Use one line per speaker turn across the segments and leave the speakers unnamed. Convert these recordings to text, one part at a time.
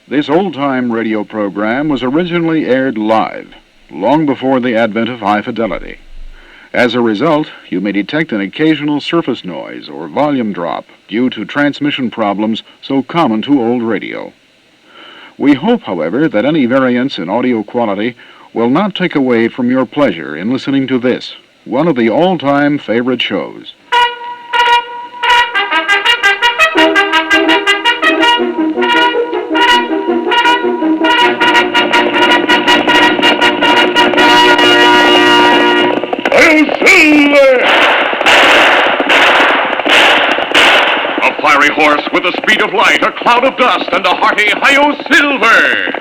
This old-time radio program was originally aired live, long before the advent of high fidelity. As a result, you may detect an occasional surface noise or volume drop due to transmission problems so common to old radio. We hope, however, that any variance in audio quality will not take away from your pleasure in listening to this, one of the all-time favorite shows.
A fiery horse with the speed of light, a cloud of dust, and a hearty Hi-Yo Silver,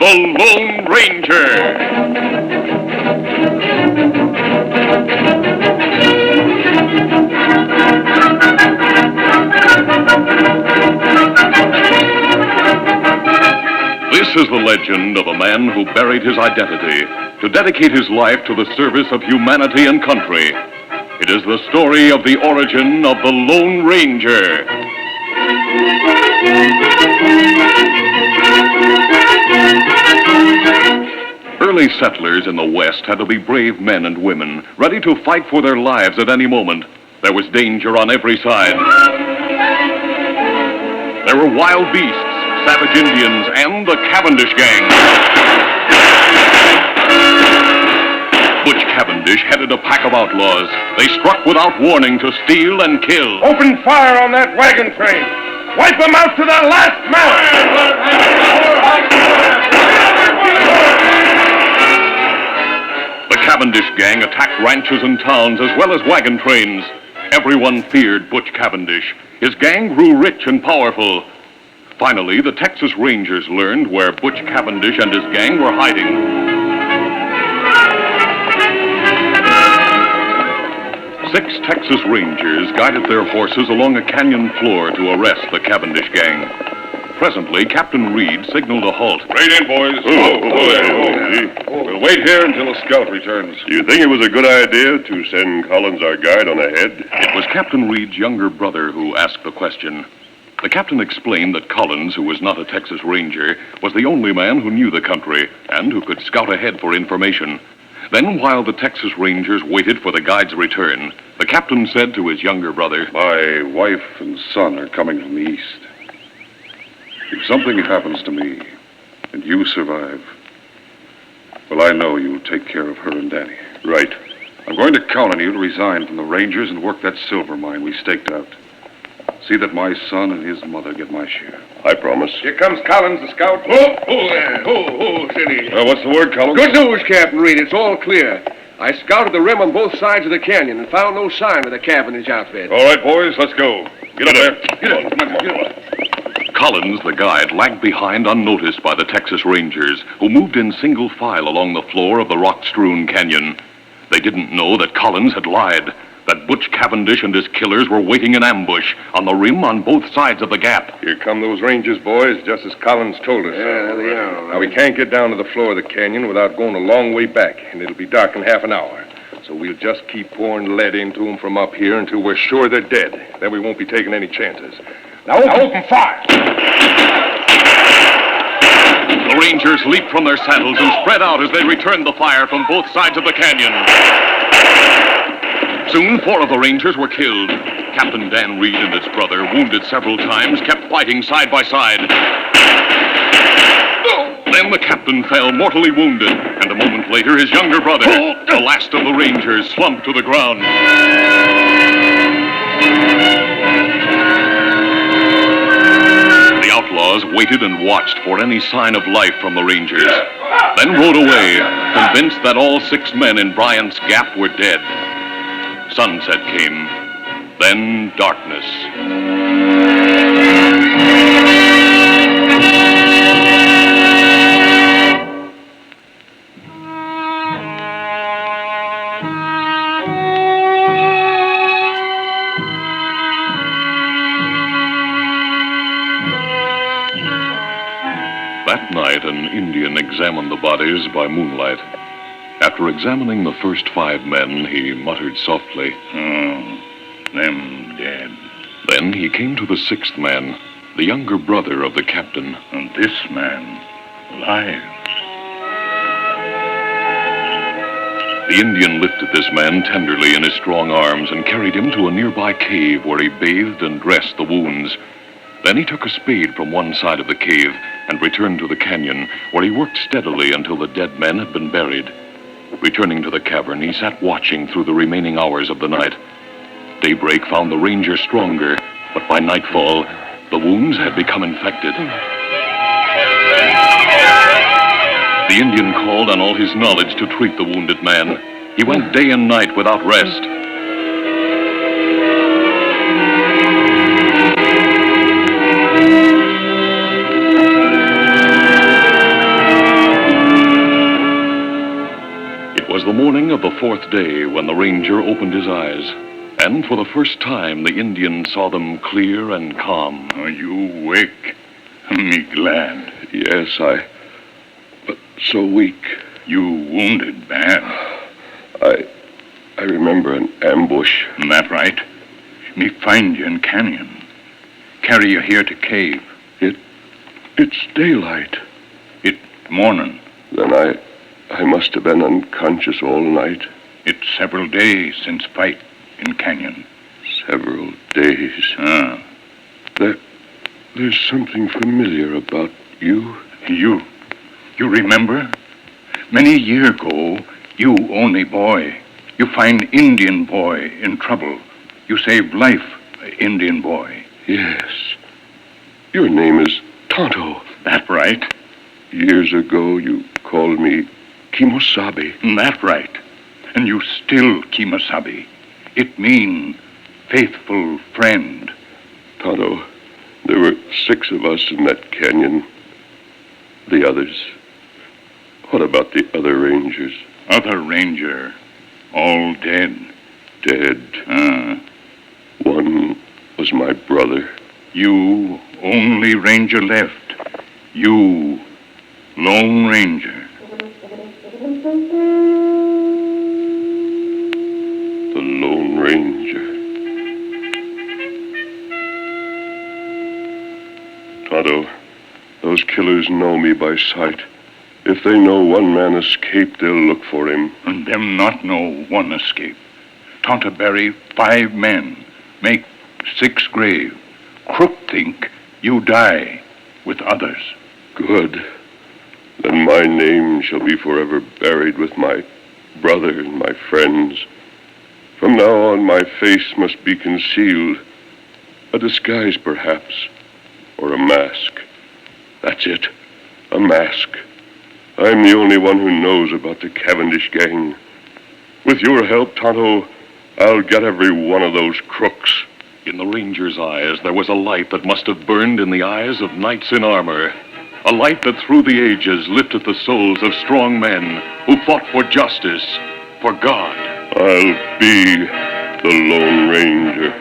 the Lone Ranger. This is the legend of a man who buried his identity to dedicate his life to the service of humanity and country. It is the story of the origin of the Lone Ranger. Early settlers in the West had to be brave men and women, ready to fight for their lives at any moment. There was danger on every side. There were wild beasts, savage Indians, and the Cavendish gang. Butch Cavendish headed a pack of outlaws. They struck without warning to steal and kill.
Open fire on that wagon train. Wipe them out to the last man.
The Cavendish gang attacked ranches and towns as well as wagon trains. Everyone feared Butch Cavendish. His gang grew rich and powerful. Finally, the Texas Rangers learned where Butch Cavendish and his gang were hiding. 6 Texas Rangers guided their horses along a canyon floor to arrest the Cavendish gang. Presently, Captain Reed signaled a halt.
Right in, boys. We'll wait here until a scout returns.
Do you think it was a good idea to send Collins, our guide, on ahead?
It was Captain Reed's younger brother who asked the question. The captain explained that Collins, who was not a Texas Ranger, was the only man who knew the country and who could scout ahead for information. Then, while the Texas Rangers waited for the guide's return, the captain said to his younger brother,
My wife and son are coming from the east. If something happens to me and you survive, well, I know you'll take care of her and Danny. Right. I'm going to count on you to resign from the Rangers and work that silver mine we staked out. See that my son and his mother get my share. I promise.
Here comes Collins, the scout. Steady.
What's the word, Collins?
Good news, Captain Reed. It's all clear. I scouted the rim on both sides of the canyon and found no sign of the Cavendish outfit.
All right, boys, let's go. Get up there.
Get up. Come on, get up.
Collins, the guide, lagged behind unnoticed by the Texas Rangers, who moved in single file along the floor of the rock-strewn canyon. They didn't know that Collins had lied, that Butch Cavendish and his killers were waiting in ambush on the rim on both sides of the gap.
Here come those Rangers, boys, just as Collins told us.
Yeah, there they are.
Now, we can't get down to the floor of the canyon without going a long way back, and it'll be dark in half an hour. So we'll just keep pouring lead into them from up here until we're sure they're dead. Then we won't be taking any chances.
Now open fire.
The Rangers leaped from their saddles and spread out as they returned the fire from both sides of the canyon. Soon, 4 of the Rangers were killed. Captain Dan Reed and his brother, wounded several times, kept fighting side by side. Then the captain fell mortally wounded, and a moment later his younger brother, the last of the Rangers, slumped to the ground. The outlaws waited and watched for any sign of life from the Rangers, then rode away, convinced that all 6 men in Bryant's Gap were dead. Sunset came, then darkness. That night, an Indian examined the bodies by moonlight. After examining the first 5 men, he muttered softly,
Them dead.
Then he came to the 6th man. the younger brother of the captain.
And this man lives.
The Indian lifted this man tenderly in his strong arms and carried him to a nearby cave where he bathed and dressed the wounds. Then he took a spade from one side of the cave and returned to the canyon, where he worked steadily until the dead men had been buried. Returning to the cavern, he sat watching through the remaining hours of the night. Daybreak found the ranger stronger, but by nightfall, the wounds had become infected. The Indian called on all his knowledge to treat the wounded man. He went day and night without rest. It was the morning of the fourth day when the ranger opened his eyes. And for the first time, the Indian saw them clear and calm.
Are you awake? Me glad.
Yes, but so weak.
You wounded bad.
I remember an ambush.
That right? Me find you in canyon. Carry you here to cave.
It's daylight.
It morning.
Then I must have been unconscious all night.
It's several days since fight in canyon.
Several days.
Ah.
There's something familiar about you.
You remember? Many year ago, you only boy. You find Indian boy in trouble. You saved life, Indian boy.
Yes. Your name is Tonto.
That right?
Years ago, you called me Kimosabe.
That right. And you still Kimosabe. It mean faithful friend.
Tonto, there were 6 of us in that canyon. The others. What about the other rangers?
Other ranger. All dead.
Dead. One was my brother.
You only ranger left. You lone ranger.
The Lone Ranger. Tonto, those killers know me by sight. If they know one man escaped, they'll look for him.
And them not know one escape. Tonto bury 5 men. Make 6 grave. Crook think you die with others.
Good. Then my name shall be forever buried with my brother and my friends. From now on, my face must be concealed. A disguise, perhaps. Or a mask. That's it. A mask. I'm the only one who knows about the Cavendish gang. With your help, Tonto, I'll get every one of those crooks.
In the ranger's eyes, there was a light that must have burned in the eyes of knights in armor. A light that through the ages lifted the souls of strong men who fought for justice, for God.
I'll be the Lone Ranger.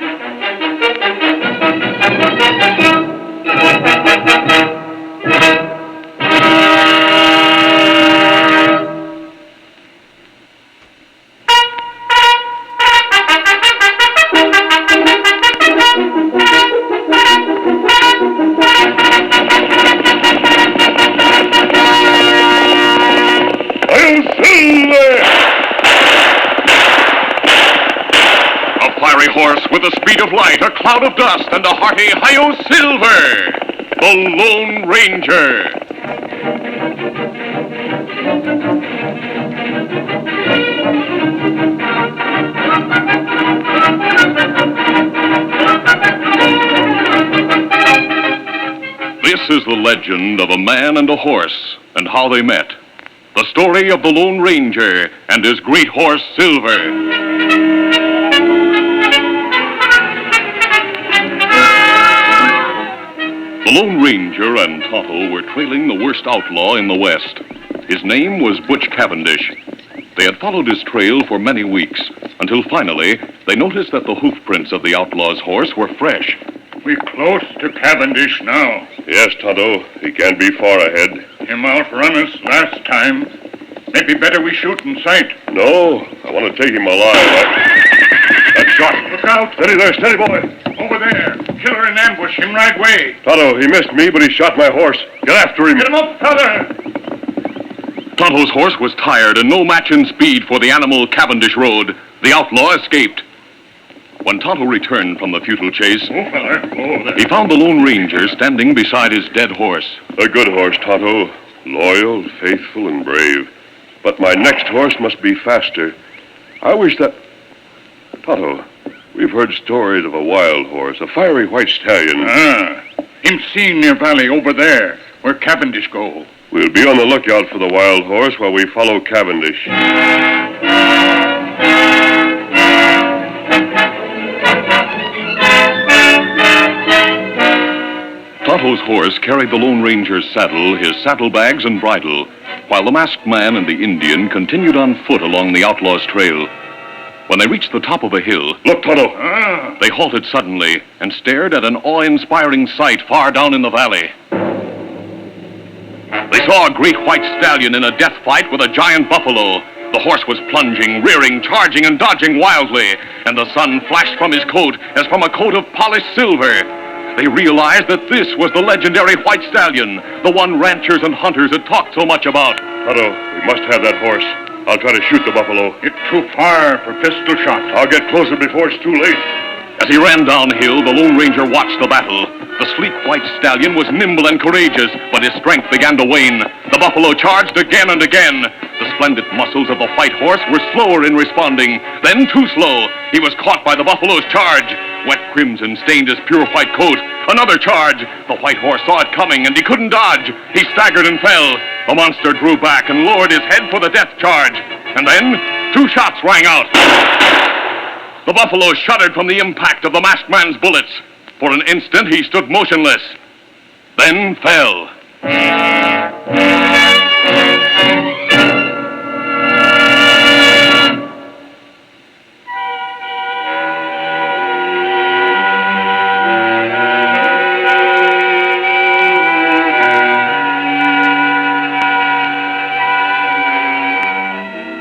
With the speed of light, a cloud of dust, and a hearty "Hi-yo, Silver!" The Lone Ranger. This is the legend of a man and a horse, and how they met. The story of the Lone Ranger and his great horse, Silver. The Lone Ranger and Tonto were trailing the worst outlaw in the West. His name was Butch Cavendish. They had followed his trail for many weeks, until finally they noticed that the hoofprints of the outlaw's horse were fresh.
We're close to Cavendish now.
Yes, Tonto. He can't be far ahead.
Him outrun us last time. Maybe better we shoot in sight.
No, I want to take him alive. That shot.
Look out.
Steady there, steady, boy.
Over over there. Killer in ambush, him right way.
Tonto, he missed me, but he shot my horse. Get after him.
Get him up, fella.
Tonto's horse was tired and no match in speed for the animal Cavendish rode. The outlaw escaped. When Tonto returned from the futile chase, he found the Lone Ranger standing beside his dead horse.
A good horse, Tonto. Loyal, faithful, and brave. But my next horse must be faster. I wish that... Tonto, we've heard stories of a wild horse, a fiery white stallion.
Him seen near valley over there, where Cavendish go.
We'll be on the lookout for the wild horse while we follow Cavendish.
Tonto's horse carried the Lone Ranger's saddle, his saddlebags, and bridle, while the masked man and the Indian continued on foot along the outlaw's trail. When they reached the top of a hill...
Look, Tonto!
They halted suddenly and stared at an awe-inspiring sight far down in the valley. They saw a great white stallion in a death fight with a giant buffalo. The horse was plunging, rearing, charging, and dodging wildly, and the sun flashed from his coat as from a coat of polished silver. They realized that this was the legendary white stallion, the one ranchers and hunters had talked so much about.
Tonto, we must have that horse. I'll try to shoot the buffalo.
It's too far for pistol shot.
I'll get closer before it's too late.
As he ran downhill, the Lone Ranger watched the battle. The sleek white stallion was nimble and courageous, but his strength began to wane. The buffalo charged again and again. The splendid muscles of the white horse were slower in responding, then too slow. He was caught by the buffalo's charge. Wet crimson stained his pure white coat. Another charge. The white horse saw it coming, and he couldn't dodge. He staggered and fell. The monster drew back and lowered his head for the death charge. And then 2 shots rang out. The buffalo shuddered from the impact of the masked man's bullets. For an instant, he stood motionless, then fell.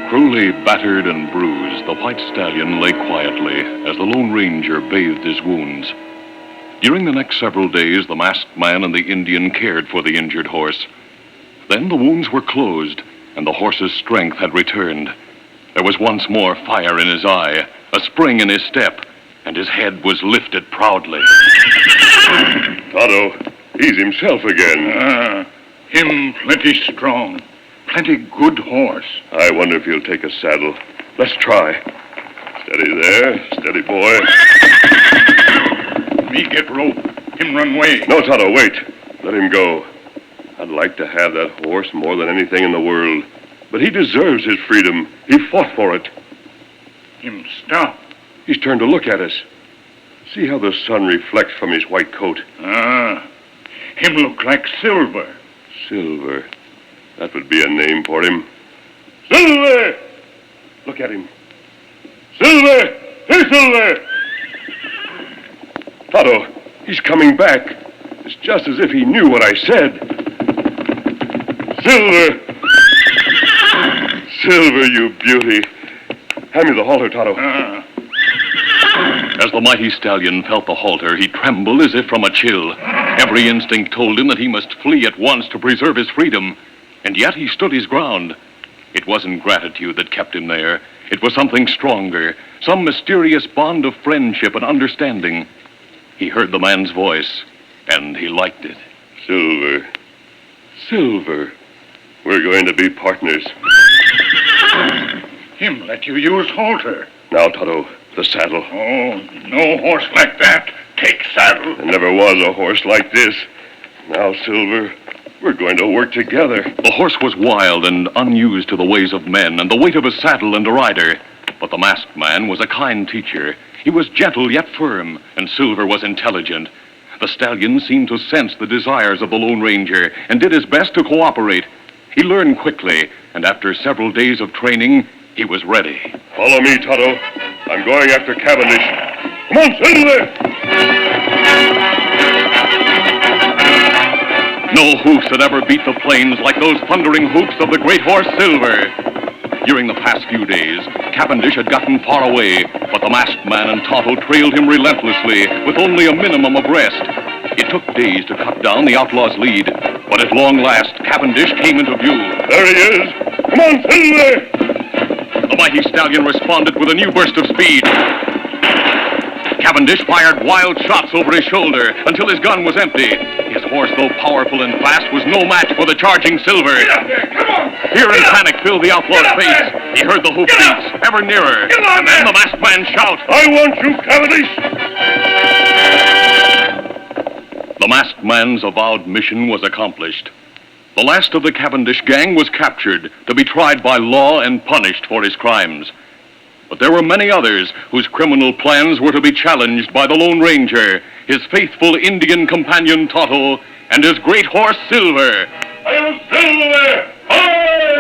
Cruelly battered and bruised, the white stallion lay quietly as the Lone Ranger bathed his wounds. During the next several days, the masked man and the Indian cared for the injured horse. Then the wounds were closed, and the horse's strength had returned. There was once more fire in his eye, a spring in his step, and his head was lifted proudly.
Tonto, he's himself again.
Him plenty strong. Plenty good horse.
I wonder if he'll take a saddle. Let's try. Steady there. Steady, boy.
Me get rope. Him run away.
No, Tonto, wait. Let him go. I'd like to have that horse more than anything in the world. But he deserves his freedom. He fought for it.
Him stop.
He's turned to look at us. See how the sun reflects from his white coat.
Him look like Silver.
Silver. That would be a name for him. Silver! Look at him. Silver! Hey, Silver! Tonto, he's coming back. It's just as if he knew what I said. Silver! Silver, you beauty. Hand me the halter, Tonto.
As the mighty stallion felt the halter, he trembled as if from a chill. Every instinct told him that he must flee at once to preserve his freedom. And yet he stood his ground. It wasn't gratitude that kept him there. It was something stronger, some mysterious bond of friendship and understanding. He heard the man's voice, and he liked it.
Silver. Silver. We're going to be partners.
Him let you use halter.
Now, Tonto, the saddle.
Oh, no horse like that. Take saddle.
There never was a horse like this. Now, Silver, we're going to work together.
The horse was wild and unused to the ways of men and the weight of a saddle and a rider. But the masked man was a kind teacher. He was gentle yet firm, and Silver was intelligent. The stallion seemed to sense the desires of the Lone Ranger and did his best to cooperate. He learned quickly, and after several days of training, he was ready.
Follow me, Tonto. I'm going after Cavendish. Come on, Silver!
No hoofs had ever beat the plains like those thundering hoofs of the great horse Silver. During the past few days, Cavendish had gotten far away, but the masked man and Tonto trailed him relentlessly with only a minimum of rest. It took days to cut down the outlaw's lead, but at long last, Cavendish came into view.
There he is! Come on, Silver!
The mighty stallion responded with a new burst of speed. Cavendish fired wild shots over his shoulder until his gun was empty. His horse, though powerful and fast, was no match for the charging Silver.
Get up there! Come on!
Fear and panic filled the outlaw's face. He heard the hoofbeats ever nearer. And then the masked man shout,
I want you, Cavendish!
The masked man's avowed mission was accomplished. The last of the Cavendish gang was captured to be tried by law and punished for his crimes. But there were many others whose criminal plans were to be challenged by the Lone Ranger, his faithful Indian companion Tonto, and his great horse Silver.
Hail Silver! Hooray!